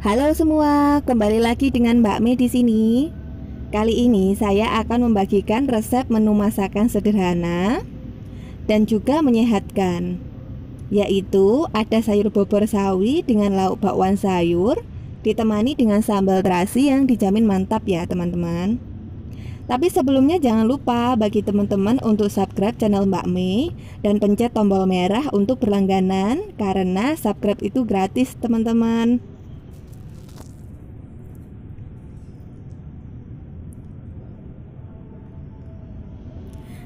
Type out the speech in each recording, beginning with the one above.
Halo semua, kembali lagi dengan Mbak Mei di sini. Kali ini saya akan membagikan resep menu masakan sederhana dan juga menyehatkan, yaitu ada sayur bobor sawi dengan lauk bakwan sayur ditemani dengan sambal terasi yang dijamin mantap ya teman-teman. Tapi sebelumnya jangan lupa bagi teman-teman untuk subscribe channel Mbak Mei dan pencet tombol merah untuk berlangganan, karena subscribe itu gratis teman-teman.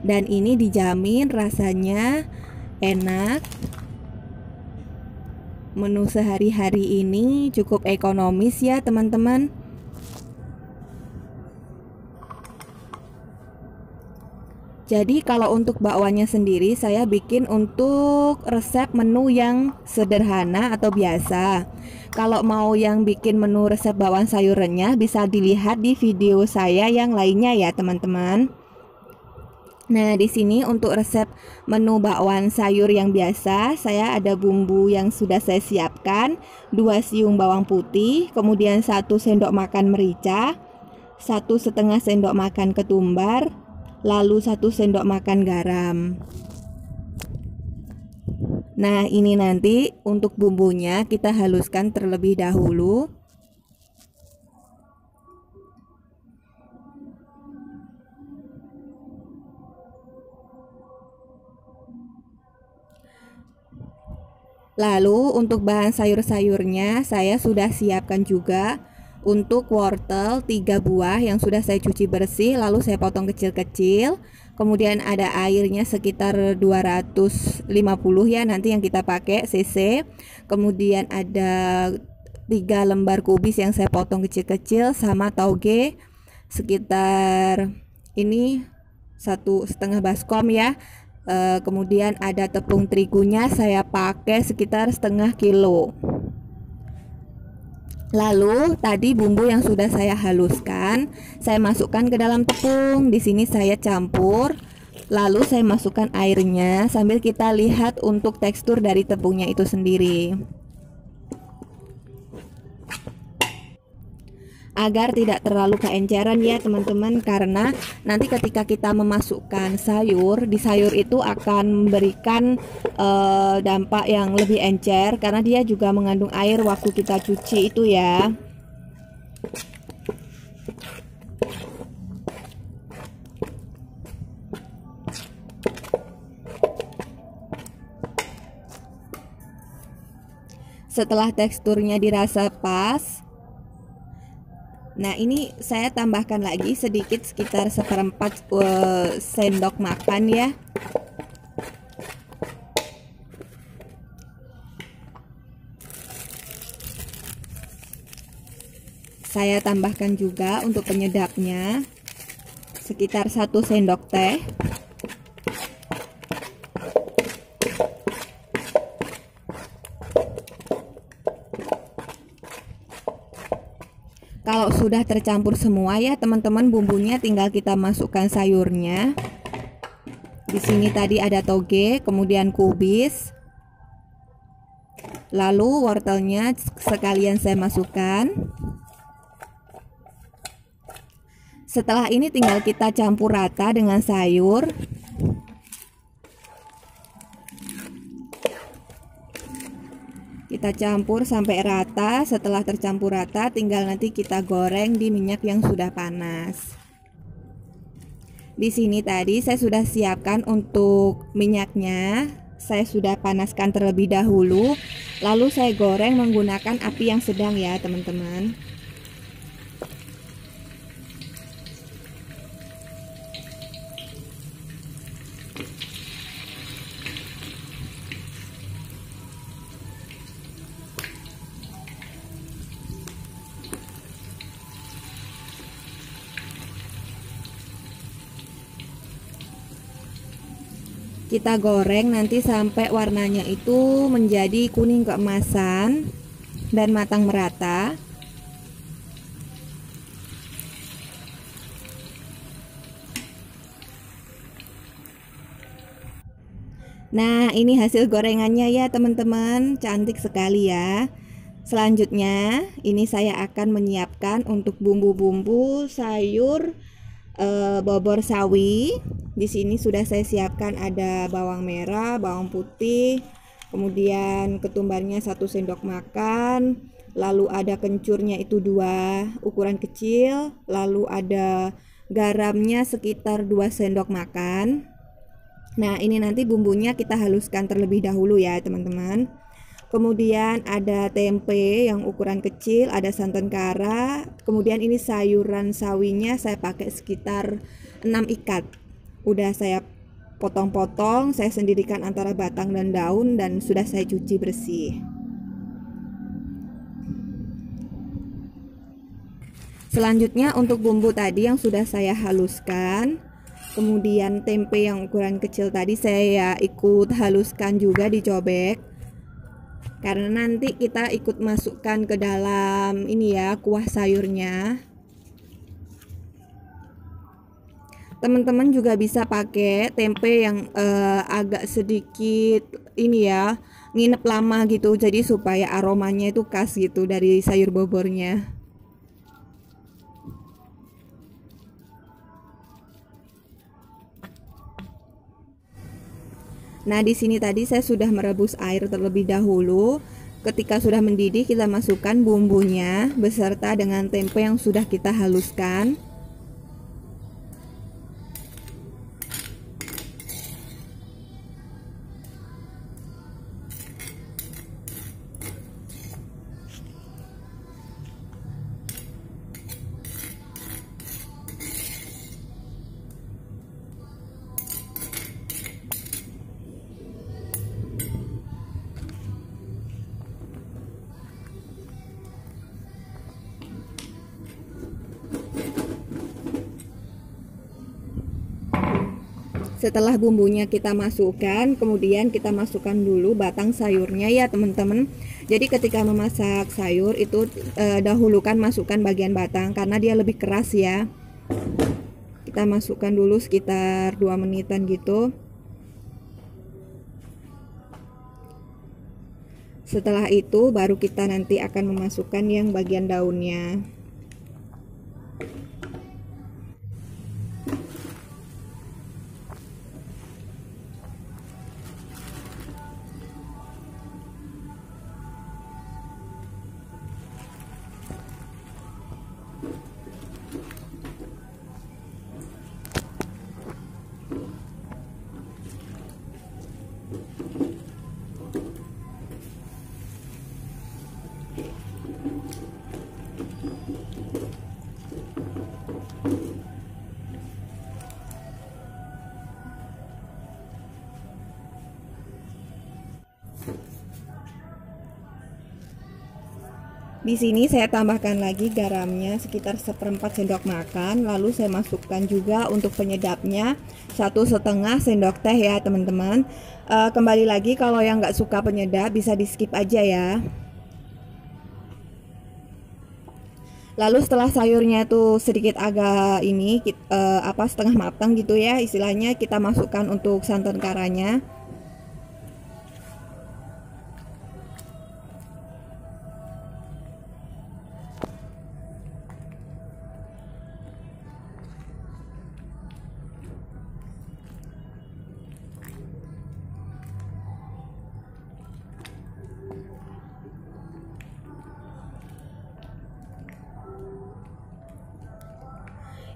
Dan ini dijamin rasanya enak. Menu sehari-hari ini cukup ekonomis ya teman-teman. Jadi kalau untuk bakwannya sendiri saya bikin untuk resep menu yang sederhana atau biasa. Kalau mau yang bikin menu resep bakwan sayur renyah bisa dilihat di video saya yang lainnya ya teman-teman. Nah, di sini untuk resep menu bakwan sayur yang biasa, saya ada bumbu yang sudah saya siapkan, 2 siung bawang putih, kemudian 1 sendok makan merica, 1,5 sendok makan ketumbar, lalu 1 sendok makan garam. Nah, ini nanti untuk bumbunya kita haluskan terlebih dahulu. Lalu untuk bahan sayur-sayurnya saya sudah siapkan juga. Untuk wortel 3 buah yang sudah saya cuci bersih, lalu saya potong kecil-kecil. Kemudian ada airnya sekitar 250 ya, nanti yang kita pakai cc. Kemudian ada 3 lembar kubis yang saya potong kecil-kecil, sama tauge sekitar ini 1,5 baskom ya. Kemudian ada tepung terigunya saya pakai sekitar setengah kilo. Lalu tadi bumbu yang sudah saya haluskan saya masukkan ke dalam tepung. Di sini saya campur, lalu saya masukkan airnya sambil kita lihat untuk tekstur dari tepungnya itu sendiri, agar tidak terlalu keenceran ya teman-teman, karena nanti ketika kita memasukkan sayur, di sayur itu akan memberikan dampak yang lebih encer karena dia juga mengandung air waktu kita cuci itu ya. Setelah teksturnya dirasa pas, nah ini saya tambahkan lagi sedikit sekitar 1/4 sendok makan ya. Saya tambahkan juga untuk penyedapnya sekitar 1 sendok teh. Kalau sudah tercampur semua ya teman-teman bumbunya, tinggal kita masukkan sayurnya. Di sini tadi ada toge, kemudian kubis, lalu wortelnya sekalian saya masukkan. Setelah ini tinggal kita campur rata dengan sayur. Kita campur sampai rata. Setelah tercampur rata, tinggal nanti kita goreng di minyak yang sudah panas. Di sini tadi saya sudah siapkan untuk minyaknya. Saya sudah panaskan terlebih dahulu. Lalu saya goreng menggunakan api yang sedang ya teman-teman. Kita goreng nanti sampai warnanya itu menjadi kuning keemasan dan matang merata. Nah, ini hasil gorengannya ya teman-teman, cantik sekali ya. Selanjutnya, ini saya akan menyiapkan untuk bumbu-bumbu sayur bobor sawi. Di sini sudah saya siapkan ada bawang merah, bawang putih, kemudian ketumbarnya 1 sendok makan, lalu ada kencurnya itu 2 ukuran kecil, lalu ada garamnya sekitar 2 sendok makan. Nah, ini nanti bumbunya kita haluskan terlebih dahulu ya, teman-teman. Kemudian ada tempe yang ukuran kecil, ada santan kara. Kemudian ini sayuran sawinya saya pakai sekitar 6 ikat. Udah saya potong-potong, saya sendirikan antara batang dan daun dan sudah saya cuci bersih. Selanjutnya untuk bumbu tadi yang sudah saya haluskan, kemudian tempe yang ukuran kecil tadi saya ikut haluskan juga dicobek. Karena nanti kita ikut masukkan ke dalam ini ya, kuah sayurnya. Teman-teman juga bisa pakai tempe yang agak sedikit ini ya, nginep lama gitu, jadi supaya aromanya itu khas gitu dari sayur bobornya. Nah, di sini tadi saya sudah merebus air terlebih dahulu. Ketika sudah mendidih, kita masukkan bumbunya beserta dengan tempe yang sudah kita haluskan. Setelah bumbunya kita masukkan, kemudian kita masukkan dulu batang sayurnya ya teman-teman. Jadi ketika memasak sayur itu dahulukan masukkan bagian batang karena dia lebih keras ya. Kita masukkan dulu sekitar 2 menitan gitu. Setelah itu baru kita nanti akan memasukkan yang bagian daunnya. Di sini saya tambahkan lagi garamnya sekitar 1/4 sendok makan, lalu saya masukkan juga untuk penyedapnya 1,5 sendok teh ya teman-teman. Kembali lagi kalau yang nggak suka penyedap bisa di skip aja ya. Lalu setelah sayurnya itu sedikit agak ini setengah matang gitu ya istilahnya, kita masukkan untuk santan karanya.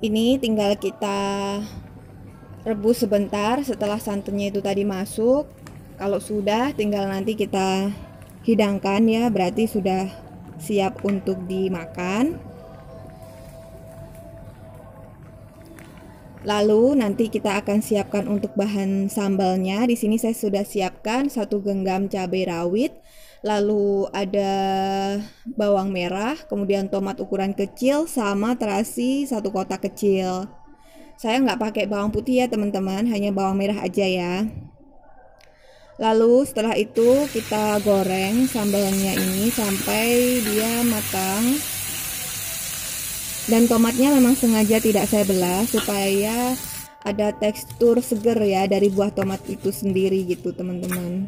Ini tinggal kita rebus sebentar setelah santannya itu tadi masuk. Kalau sudah tinggal nanti kita hidangkan ya, berarti sudah siap untuk dimakan. Lalu nanti kita akan siapkan untuk bahan sambalnya. Di sini saya sudah siapkan 1 genggam cabai rawit, lalu ada bawang merah, kemudian tomat ukuran kecil sama terasi 1 kotak kecil. Saya nggak pakai bawang putih ya teman-teman, hanya bawang merah aja ya. Lalu setelah itu kita goreng sambalnya ini sampai dia matang. Dan tomatnya memang sengaja tidak saya belah supaya ada tekstur seger ya dari buah tomat itu sendiri gitu teman-teman.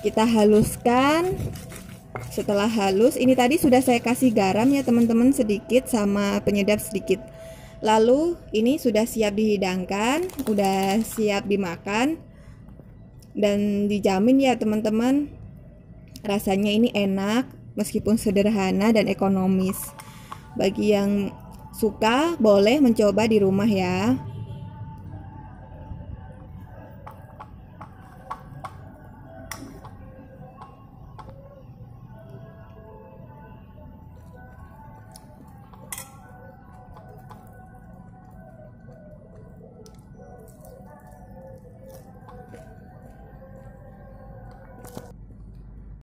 Kita haluskan. Setelah halus, ini tadi sudah saya kasih garam ya teman-teman, sedikit, sama penyedap sedikit. Lalu ini sudah siap dihidangkan, udah siap dimakan. Dan dijamin ya teman-teman, rasanya ini enak meskipun sederhana dan ekonomis. Bagi yang suka boleh mencoba di rumah ya.